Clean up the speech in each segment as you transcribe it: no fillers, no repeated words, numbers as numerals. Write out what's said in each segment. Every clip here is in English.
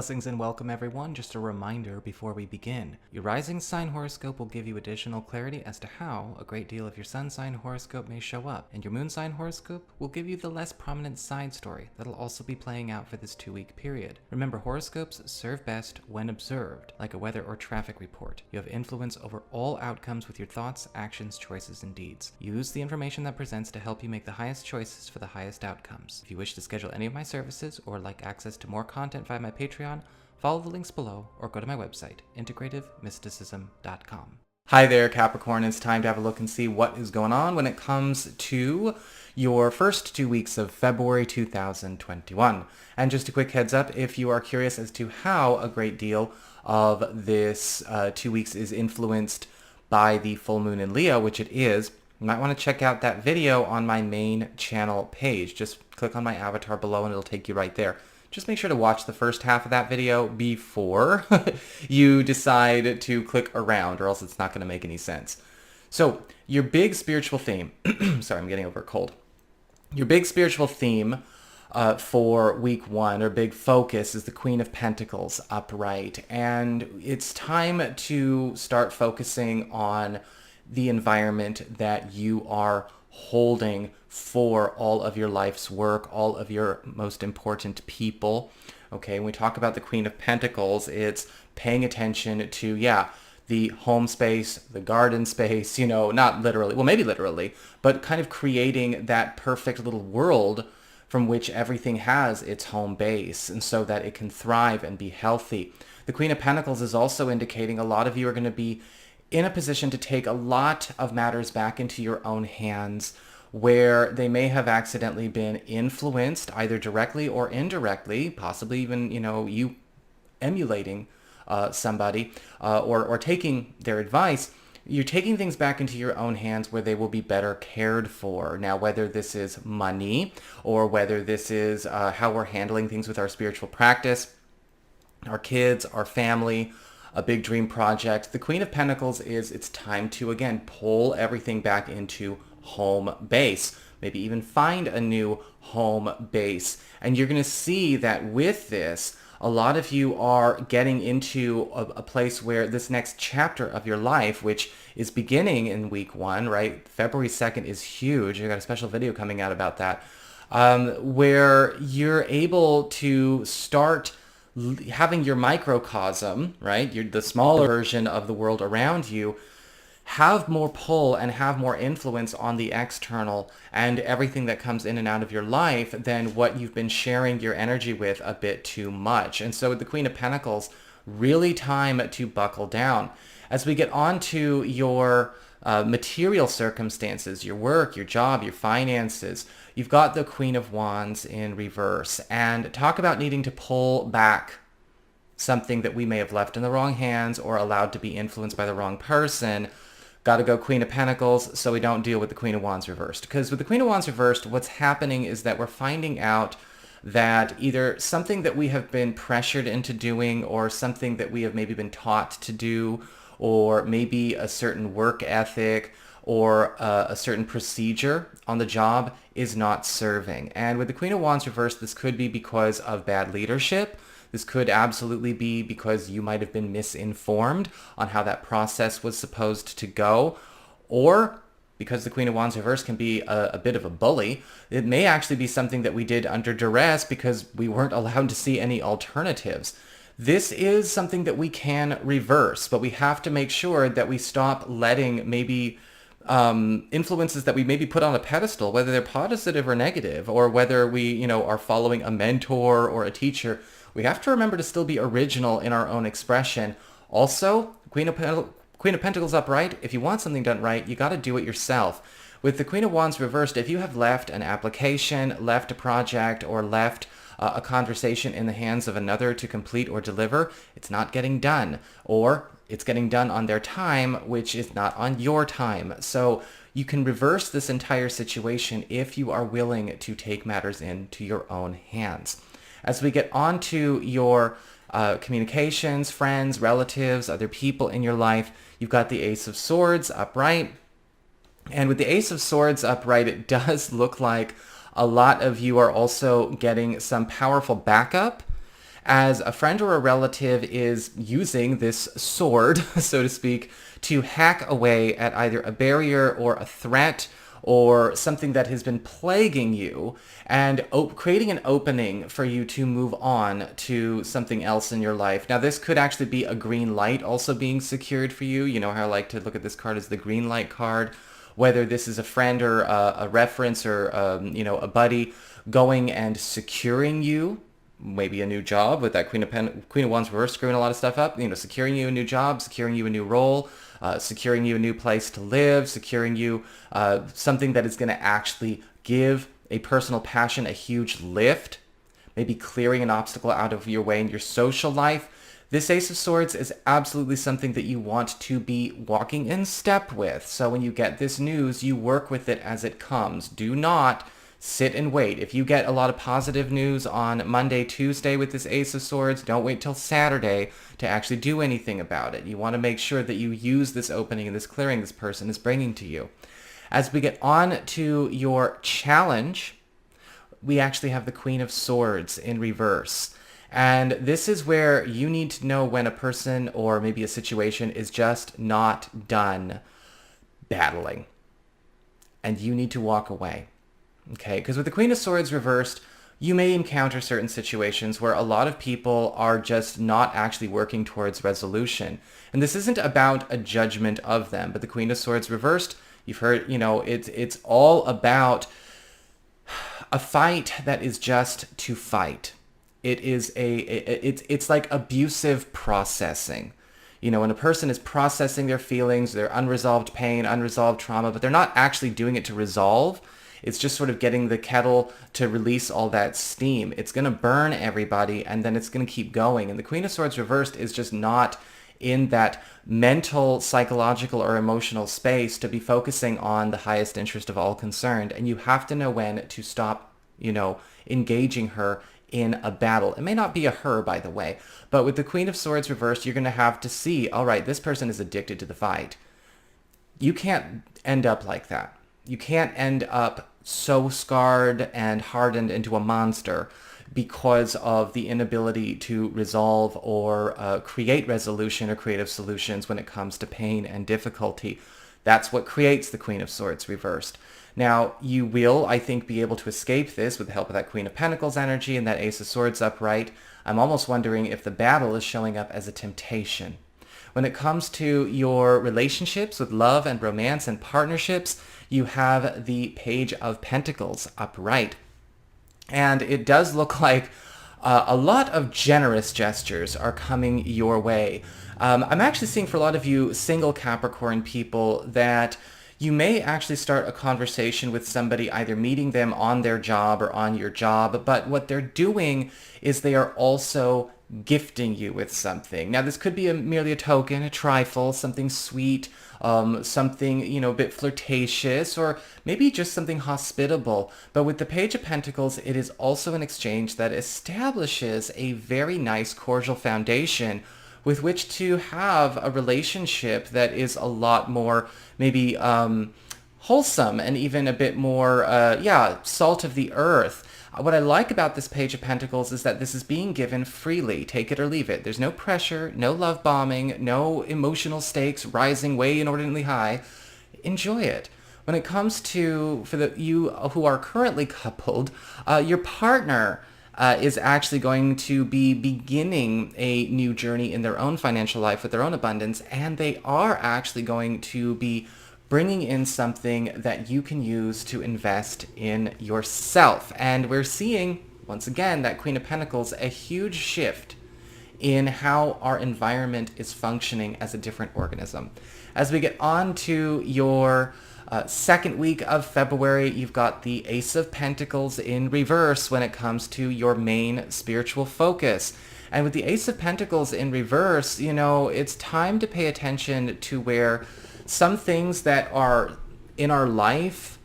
Blessings and welcome everyone. Just a reminder before we begin. Your rising sign horoscope will give you additional clarity as to how a great deal of your sun sign horoscope may show up, and your moon sign horoscope will give you the less prominent side story that'll also be playing out for this 2-week period. Remember, horoscopes serve best when observed, like a weather or traffic report. You have influence over all outcomes with your thoughts, actions, choices, and deeds. Use the information that presents to help you make the highest choices for the highest outcomes. If you wish to schedule any of my services or like access to more content via my Patreon, follow the links below or go to my website, integrativemysticism.com. Hi there, Capricorn. It's time to have a look and see what is going on when it comes to your first 2 weeks of February 2021. And just a quick heads up, if you are curious as to how a great deal of this 2 weeks is influenced by the full moon in Leo, which it is, you might want to check out that video on my main channel page. Just click on my avatar below and it'll take you right there. Just make sure to watch the first half of that video before you decide to click around, or else it's not going to make any sense. So your big spiritual theme, sorry, I'm getting over a cold. Your big spiritual theme for week 1, or big focus, is the Queen of Pentacles upright. And it's time to start focusing on the environment that you are holding for all of your life's work, all of your most important people. Okay, when we talk about the Queen of Pentacles, it's paying attention to, the home space, the garden space, not literally, well, maybe literally, but kind of creating that perfect little world from which everything has its home base, and so that it can thrive and be healthy. The Queen of Pentacles is also indicating a lot of you are going to be in a position to take a lot of matters back into your own hands, where they may have accidentally been influenced either directly or indirectly, possibly even, you emulating somebody or taking their advice. You're taking things back into your own hands where they will be better cared for. Now, whether this is money or whether this is how we're handling things with our spiritual practice, our kids, our family, a big dream project, the Queen of Pentacles it's time to, again, pull everything back into home base. Maybe even find a new home base. And you're going to see that with this, a lot of you are getting into a place where this next chapter of your life, which is beginning in week 1, right? February 2nd is huge. I got a special video coming out about that, where you're able to start having your microcosm, right? The smaller version of the world around you, have more pull and have more influence on the external and everything that comes in and out of your life than what you've been sharing your energy with a bit too much. And so with the Queen of Pentacles, really time to buckle down. As we get on to your material circumstances, your work, your job, your finances, you've got the Queen of Wands in reverse. And talk about needing to pull back something that we may have left in the wrong hands or allowed to be influenced by the wrong person. Got to go Queen of Pentacles so we don't deal with the Queen of Wands reversed. Because with the Queen of Wands reversed, what's happening is that we're finding out that either something that we have been pressured into doing, or something that we have maybe been taught to do, or maybe a certain work ethic or a certain procedure on the job is not serving. And with the Queen of Wands reversed, this could be because of bad leadership. This could absolutely be because you might have been misinformed on how that process was supposed to go, or because the Queen of Wands reverse can be a bit of a bully. It may actually be something that we did under duress because we weren't allowed to see any alternatives. This is something that we can reverse, but we have to make sure that we stop letting maybe influences that we maybe put on a pedestal, whether they're positive or negative, or whether we, are following a mentor or a teacher. We have to remember to still be original in our own expression. Also, Queen of Pentacles upright, if you want something done right, you got to do it yourself. With the Queen of Wands reversed, if you have left an application, left a project, or left a conversation in the hands of another to complete or deliver, it's not getting done. Or it's getting done on their time, which is not on your time. So you can reverse this entire situation if you are willing to take matters into your own hands. As we get on to your communications, friends, relatives, other people in your life, you've got the Ace of Swords upright. And with the Ace of Swords upright, it does look like a lot of you are also getting some powerful backup as a friend or a relative is using this sword, so to speak, to hack away at either a barrier or a threat or something that has been plaguing you, and creating an opening for you to move on to something else in your life. Now, this could actually be a green light also being secured for you. You know how I like to look at this card as the green light card. Whether this is a friend or a reference or, a buddy going and securing you, maybe a new job with that Queen of Wands reverse screwing a lot of stuff up, securing you a new job, securing you a new role, securing you a new place to live, securing you something that is going to actually give a personal passion a huge lift, maybe clearing an obstacle out of your way in your social life. This Ace of Swords is absolutely something that you want to be walking in step with. So when you get this news, you work with it as it comes. Do not sit and wait. If you get a lot of positive news on Monday, Tuesday with this Ace of Swords, don't wait till Saturday to actually do anything about it. You want to make sure that you use this opening and this clearing this person is bringing to you. As we get on to your challenge, we actually have the Queen of Swords in reverse. And this is where you need to know when a person or maybe a situation is just not done battling. And you need to walk away. Okay? Because with the Queen of Swords reversed, you may encounter certain situations where a lot of people are just not actually working towards resolution. And this isn't about a judgment of them, but the Queen of Swords reversed, you've heard, it's all about a fight that is just to fight. It is it's like abusive processing. When a person is processing their feelings, their unresolved pain, unresolved trauma, but they're not actually doing it to resolve. It's just sort of getting the kettle to release all that steam. It's going to burn everybody, and then it's going to keep going. And the Queen of Swords reversed is just not in that mental, psychological, or emotional space to be focusing on the highest interest of all concerned. And you have to know when to stop, engaging her in a battle. It may not be a her, by the way, but with the Queen of Swords reversed, you're going to have to see, all right, this person is addicted to the fight. You can't end up like that. You can't end up so scarred and hardened into a monster because of the inability to resolve or create resolution or creative solutions when it comes to pain and difficulty. That's what creates the Queen of Swords reversed. Now, you will, I think, be able to escape this with the help of that Queen of Pentacles energy and that Ace of Swords upright. I'm almost wondering if the battle is showing up as a temptation. When it comes to your relationships with love and romance and partnerships, you have the Page of Pentacles upright. And it does look like a lot of generous gestures are coming your way. I'm actually seeing for a lot of you single Capricorn people that you may actually start a conversation with somebody, either meeting them on their job or on your job, but what they're doing is they are also gifting you with something. Now, this could be merely a token, a trifle, something sweet, something, a bit flirtatious, or maybe just something hospitable. But with the Page of Pentacles, it is also an exchange that establishes a very nice cordial foundation with which to have a relationship that is a lot more maybe wholesome and even a bit more, salt of the earth. What I like about this Page of Pentacles is that this is being given freely. Take it or leave it. There's no pressure, no love bombing, no emotional stakes rising way inordinately high. Enjoy it. When it comes to, you who are currently coupled, your partner is actually going to be beginning a new journey in their own financial life with their own abundance, and they are actually going to be bringing in something that you can use to invest in yourself. And we're seeing, once again, that Queen of Pentacles, a huge shift in how our environment is functioning as a different organism. As we get on to your second week of February, you've got the Ace of Pentacles in reverse when it comes to your main spiritual focus. And with the Ace of Pentacles in reverse, it's time to pay attention to where some things that are in our life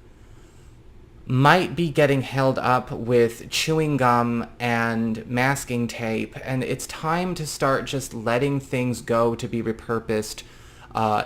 might be getting held up with chewing gum and masking tape, and it's time to start just letting things go to be repurposed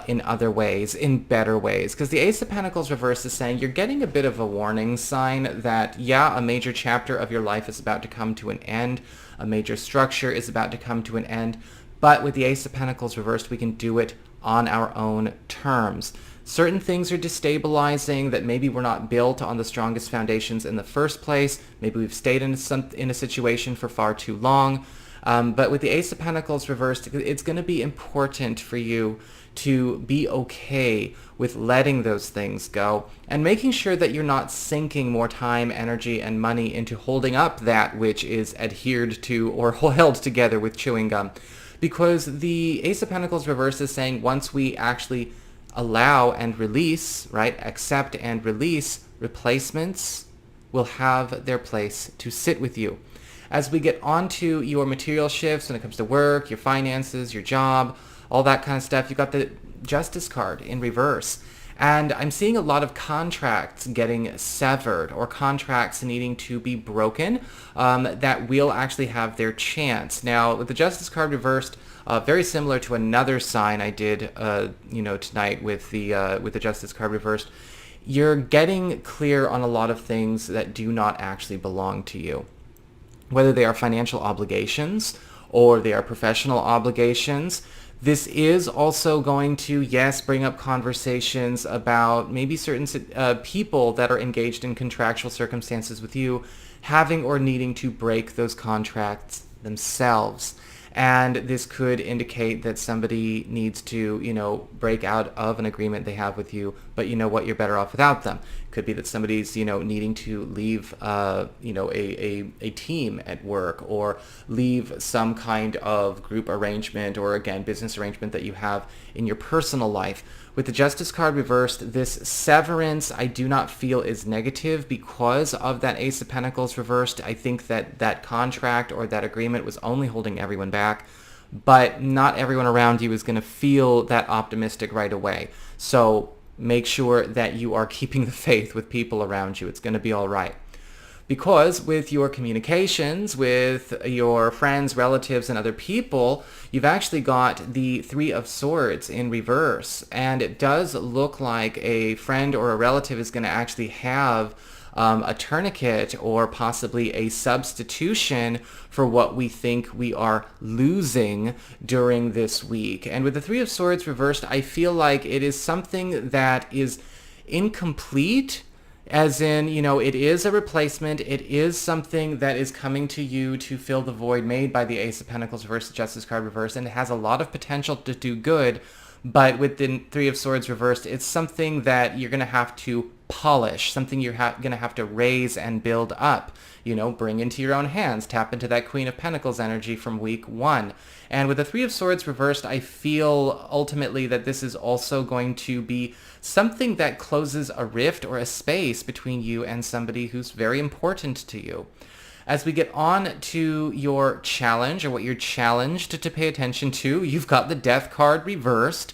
in other ways, in better ways. Because the Ace of Pentacles reversed is saying you're getting a bit of a warning sign that, yeah, a major chapter of your life is about to come to an end. A major structure is about to come to an end. But with the Ace of Pentacles reversed, we can do it on our own terms. Certain things are destabilizing, that maybe we're not built on the strongest foundations in the first place. Maybe we've stayed in a situation for far too long. But with the Ace of Pentacles reversed, it's going to be important for you to be okay with letting those things go and making sure that you're not sinking more time, energy, and money into holding up that which is adhered to or held together with chewing gum. Because the Ace of Pentacles reversed is saying once we actually allow and release, right, accept and release, replacements will have their place to sit with you. As we get onto your material shifts when it comes to work, your finances, your job, all that kind of stuff, you've got the Justice card in reverse. And I'm seeing a lot of contracts getting severed or contracts needing to be broken that will actually have their chance. Now, with the Justice card reversed, very similar to another sign I did, tonight with the Justice card reversed, you're getting clear on a lot of things that do not actually belong to you. Whether they are financial obligations or they are professional obligations. This is also going to, yes, bring up conversations about maybe certain people that are engaged in contractual circumstances with you having or needing to break those contracts themselves. And this could indicate that somebody needs to, break out of an agreement they have with you, but you know what, you're better off without them. Could be that somebody's, needing to leave, a team at work or leave some kind of group arrangement or, again, business arrangement that you have in your personal life. With the Justice card reversed, this severance I do not feel is negative because of that Ace of Pentacles reversed. I think that that contract or that agreement was only holding everyone back, but not everyone around you is going to feel that optimistic right away. So make sure that you are keeping the faith with people around you. It's going to be all right. Because with your communications with your friends, relatives, and other people, you've actually got the Three of Swords in reverse. And it does look like a friend or a relative is going to actually have a tourniquet or possibly a substitution for what we think we are losing during this week. And with the Three of Swords reversed, I feel like it is something that is incomplete. As in, it is a replacement. It is something that is coming to you to fill the void made by the Ace of Pentacles reversed, the Justice card reversed, and it has a lot of potential to do good. But with the Three of Swords reversed, it's something that you're going to have to polish, something you're going to have to raise and build up, bring into your own hands, tap into that Queen of Pentacles energy from week 1. And with the Three of Swords reversed, I feel ultimately that this is also going to be something that closes a rift or a space between you and somebody who's very important to you. As we get on to your challenge, or what you're challenged to pay attention to, you've got the Death card reversed.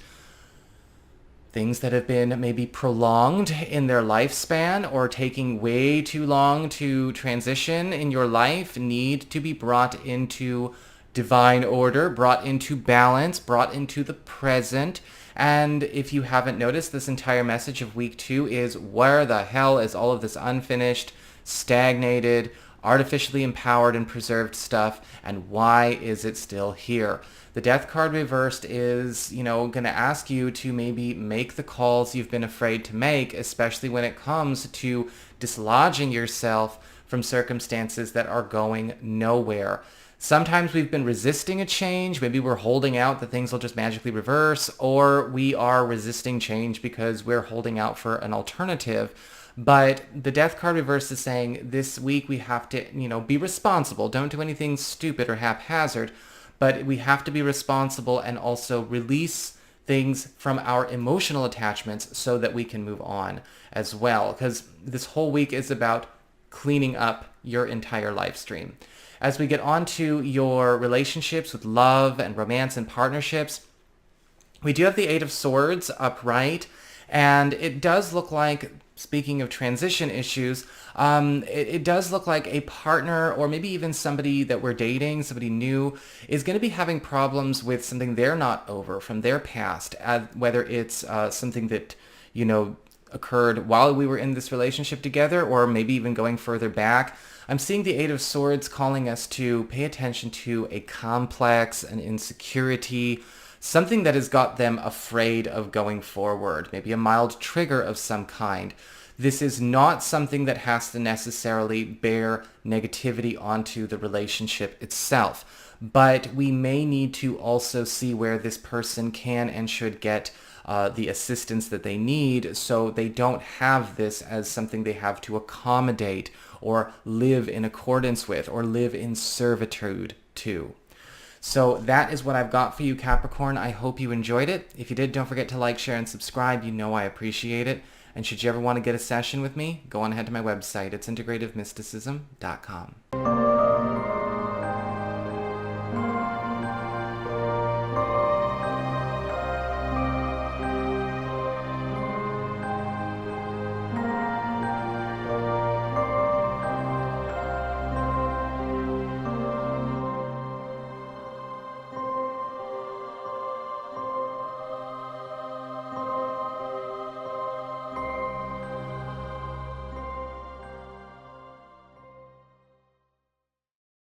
Things that have been maybe prolonged in their lifespan or taking way too long to transition in your life need to be brought into divine order, brought into balance, brought into the present. And if you haven't noticed, this entire message of week 2 is where the hell is all of this unfinished, stagnated, artificially empowered and preserved stuff, and why is it still here? The Death card reversed is, going to ask you to maybe make the calls you've been afraid to make, especially when it comes to dislodging yourself from circumstances that are going nowhere. Sometimes we've been resisting a change. Maybe we're holding out that things will just magically reverse, or we are resisting change because we're holding out for an alternative. But the Death card reverse is saying this week we have to, be responsible. Don't do anything stupid or haphazard, but we have to be responsible and also release things from our emotional attachments so that we can move on as well. Because this whole week is about cleaning up your entire life stream. As we get on to your relationships with love and romance and partnerships, we do have the Eight of Swords upright, and it does look like speaking of transition issues, it does look like a partner or maybe even somebody that we're dating, somebody new, is going to be having problems with something they're not over from their past, whether it's something that, occurred while we were in this relationship together or maybe even going further back. I'm seeing the Eight of Swords calling us to pay attention to a complex, an insecurity, something that has got them afraid of going forward, maybe a mild trigger of some kind. This is not something that has to necessarily bear negativity onto the relationship itself, but we may need to also see where this person can and should get the assistance that they need so they don't have this as something they have to accommodate or live in accordance with or live in servitude to. So that is what I've got for you, Capricorn. I hope you enjoyed it. If you did, don't forget to like, share, and subscribe. You know I appreciate it. And should you ever want to get a session with me, go on ahead to my website. It's integrativemysticism.com.